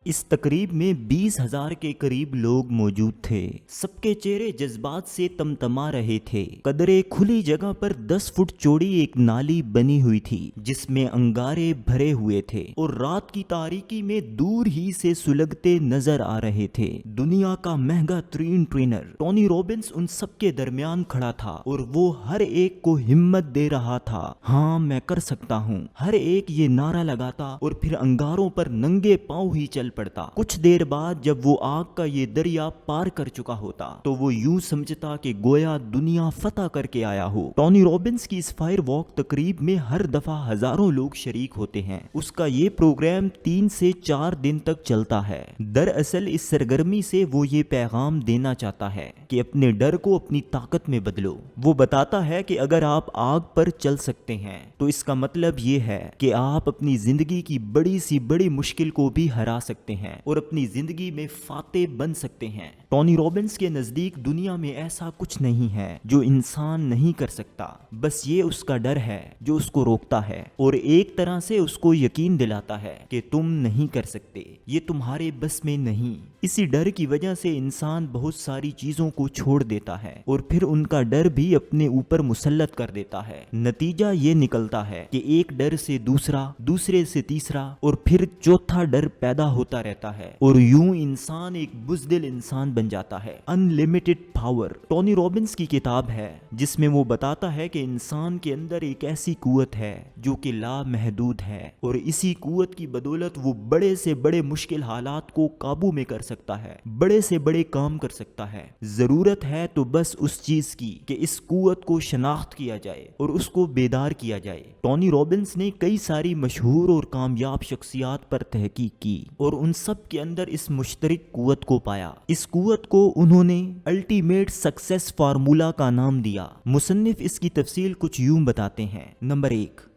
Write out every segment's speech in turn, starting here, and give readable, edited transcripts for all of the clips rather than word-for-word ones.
اس تقریب میں 20,000 کے قریب لوگ موجود تھے۔ سب کے چہرے جذبات سے تمتما رہے تھے۔ قدرے کھلی جگہ پر 10 فٹ چوڑی ایک نالی بنی ہوئی تھی جس میں انگارے بھرے ہوئے تھے اور رات کی تاریکی میں دور ہی سے سلگتے نظر آ رہے تھے۔ دنیا کا مہنگا ترین ٹرینر ٹونی رابنس ان سب کے درمیان کھڑا تھا اور وہ ہر ایک کو ہمت دے رہا تھا۔ ہاں میں کر سکتا ہوں، ہر ایک یہ نعرہ لگاتا اور پھر انگاروں پر ننگے پاؤں ہی چل پڑتا۔ کچھ دیر بعد جب وہ آگ کا یہ دریا پار کر چکا ہوتا تو وہ یوں سمجھتا کہ گویا دنیا فتح کر کے آیا ہو۔ ٹونی رابنس کی اس فائر واک تقریب میں ہر دفعہ ہزاروں لوگ شریک ہوتے ہیں۔ اس کا یہ پروگرام 3 سے 4 دن تک چلتا ہے۔ دراصل اس سرگرمی سے وہ یہ پیغام دینا چاہتا ہے کہ اپنے ڈر کو اپنی طاقت میں بدلو۔ وہ بتاتا ہے کہ اگر آپ آگ پر چل سکتے ہیں تو اس کا مطلب یہ ہے کہ آپ اپنی زندگی کی بڑی سی بڑی مشکل کو بھی ہرا سکتے ہیں اور اپنی زندگی میں فاتح بن سکتے ہیں۔ ٹونی رابنس کے نزدیک دنیا میں ایسا کچھ نہیں ہے جو انسان نہیں کر سکتا، بس یہ اس کا ڈر ہے جو اس کو روکتا ہے اور ایک طرح سے اس کو یقین دلاتا ہے کہ تم نہیں کر سکتے، یہ تمہارے بس میں نہیں۔ اسی ڈر کی وجہ سے انسان بہت ساری چیزوں کو چھوڑ دیتا ہے اور پھر ان کا ڈر بھی اپنے اوپر مسلط کر دیتا ہے۔ نتیجہ یہ نکلتا ہے کہ ایک ڈر سے دوسرا، دوسرے سے تیسرا اور پھر چوتھا ڈر پیدا ہوتا رہتا ہے اور یوں انسان ایک بزدل انسان بن جاتا ہے۔ انلیمیٹڈ پاور ٹونی رابنس کی کتاب ہے جس میں وہ بتاتا ہے کہ انسان کے اندر ایک ایسی قوت ہے جو کہ لا محدود ہے اور اسی قوت کی بدولت وہ بڑے سے بڑے مشکل حالات کو قابو میں کر سکتا ہے، بڑے سے بڑے کام کر سکتا ہے۔ ضرورت ہے تو بس اس چیز کی کہ اس قوت کو شناخت کیا جائے اور اس کو بیدار کیا جائے۔ ٹونی رابنس نے کئی ساری مشہور اور کامیاب شخصیات پر تحقیق کی اور ان سب کے اندر اس مشترک قوت کو پایا۔ اس قوت کو انہوں نے الٹیمیٹ سکسیس فارمولا کا نام دیا۔ مصنف اس کی تفصیل کچھ یوں بتاتے ہیں۔ نمبر 1،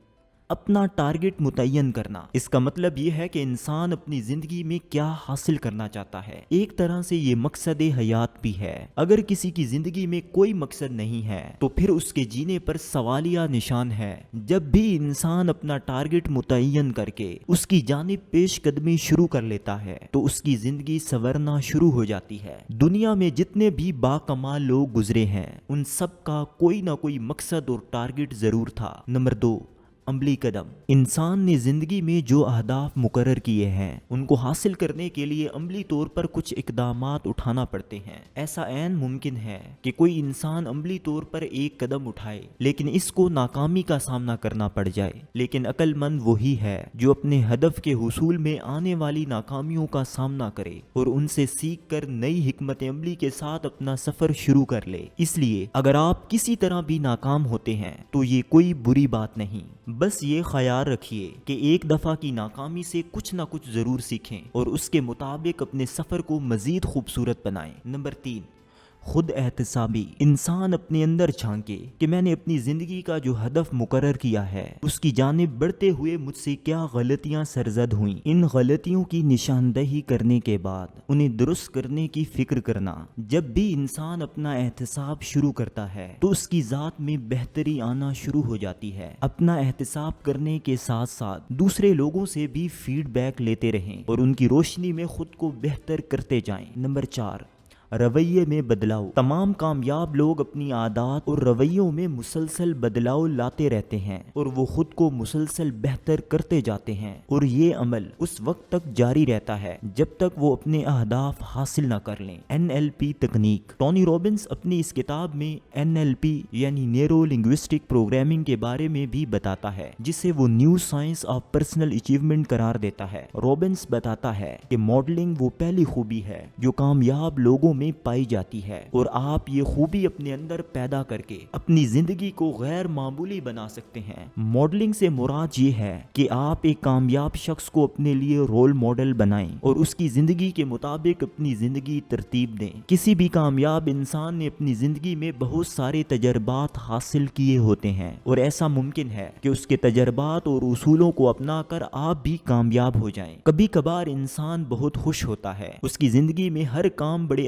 اپنا ٹارگٹ متعین کرنا۔ اس کا مطلب یہ ہے کہ انسان اپنی زندگی میں کیا حاصل کرنا چاہتا ہے۔ ایک طرح سے یہ مقصد حیات بھی ہے۔ اگر کسی کی زندگی میں کوئی مقصد نہیں ہے تو پھر اس کے جینے پر سوالیہ نشان ہے۔ جب بھی انسان اپنا ٹارگٹ متعین کر کے اس کی جانب پیش قدمی شروع کر لیتا ہے تو اس کی زندگی سنورنا شروع ہو جاتی ہے۔ دنیا میں جتنے بھی باکمال لوگ گزرے ہیں ان سب کا کوئی نہ کوئی مقصد اور ٹارگٹ ضرور تھا۔ نمبر 2، عملی قدم۔ انسان نے زندگی میں جو اہداف مقرر کیے ہیں ان کو حاصل کرنے کے لیے عملی طور پر کچھ اقدامات اٹھانا پڑتے ہیں۔ ایسا عین ممکن ہے کہ کوئی انسان عملی طور پر ایک قدم اٹھائے لیکن اس کو ناکامی کا سامنا کرنا پڑ جائے، لیکن عقل مند وہی ہے جو اپنے ہدف کے حصول میں آنے والی ناکامیوں کا سامنا کرے اور ان سے سیکھ کر نئی حکمت عملی کے ساتھ اپنا سفر شروع کر لے۔ اس لیے اگر آپ کسی طرح بھی ناکام ہوتے ہیں تو یہ کوئی بری بات نہیں، بس یہ خیال رکھیے کہ ایک دفعہ کی ناکامی سے کچھ نہ کچھ ضرور سیکھیں اور اس کے مطابق اپنے سفر کو مزید خوبصورت بنائیں۔ نمبر 3، خود احتسابی۔ انسان اپنے اندر جھانکے کہ میں نے اپنی زندگی کا جو ہدف مقرر کیا ہے اس کی جانب بڑھتے ہوئے مجھ سے کیا غلطیاں سرزد ہوئیں۔ ان غلطیوں کی نشاندہی کرنے کے بعد انہیں درست کرنے کی فکر کرنا۔ جب بھی انسان اپنا احتساب شروع کرتا ہے تو اس کی ذات میں بہتری آنا شروع ہو جاتی ہے۔ اپنا احتساب کرنے کے ساتھ ساتھ دوسرے لوگوں سے بھی فیڈ بیک لیتے رہیں اور ان کی روشنی میں خود کو بہتر کرتے جائیں۔ نمبر 4، رویے میں بدلاؤ۔ تمام کامیاب لوگ اپنی عادات اور رویوں میں مسلسل بدلاؤ لاتے رہتے ہیں اور وہ خود کو مسلسل بہتر کرتے جاتے ہیں اور یہ عمل اس وقت تک جاری رہتا ہے جب تک وہ اپنے اہداف حاصل نہ کر لیں۔ NLP تکنیک۔ ٹونی رابنس اپنی اس کتاب میں NLP یعنی نیورو لنگوسٹک پروگرامنگ کے بارے میں بھی بتاتا ہے جسے وہ new science of personal achievement قرار دیتا ہے۔ رابنس بتاتا ہے کہ ماڈلنگ وہ پہلی خوبی ہے جو کامیاب لوگوں میں پائی جاتی ہے اور آپ یہ خوبی اپنے اندر پیدا کر کے اپنی زندگی کو غیر معمولی بنا سکتے ہیں۔ ماڈلنگ سے مراد یہ ہے کہ آپ ایک کامیاب شخص کو اپنے لیے رول ماڈل بنائیں اور اس کی زندگی کے مطابق اپنی زندگی ترتیب دیں۔ کسی بھی کامیاب انسان نے اپنی زندگی میں بہت سارے تجربات حاصل کیے ہوتے ہیں اور ایسا ممکن ہے کہ اس کے تجربات اور اصولوں کو اپنا کر آپ بھی کامیاب ہو جائیں۔ کبھی کبھار انسان بہت خوش ہوتا ہے، اس کی زندگی میں ہر کام بڑے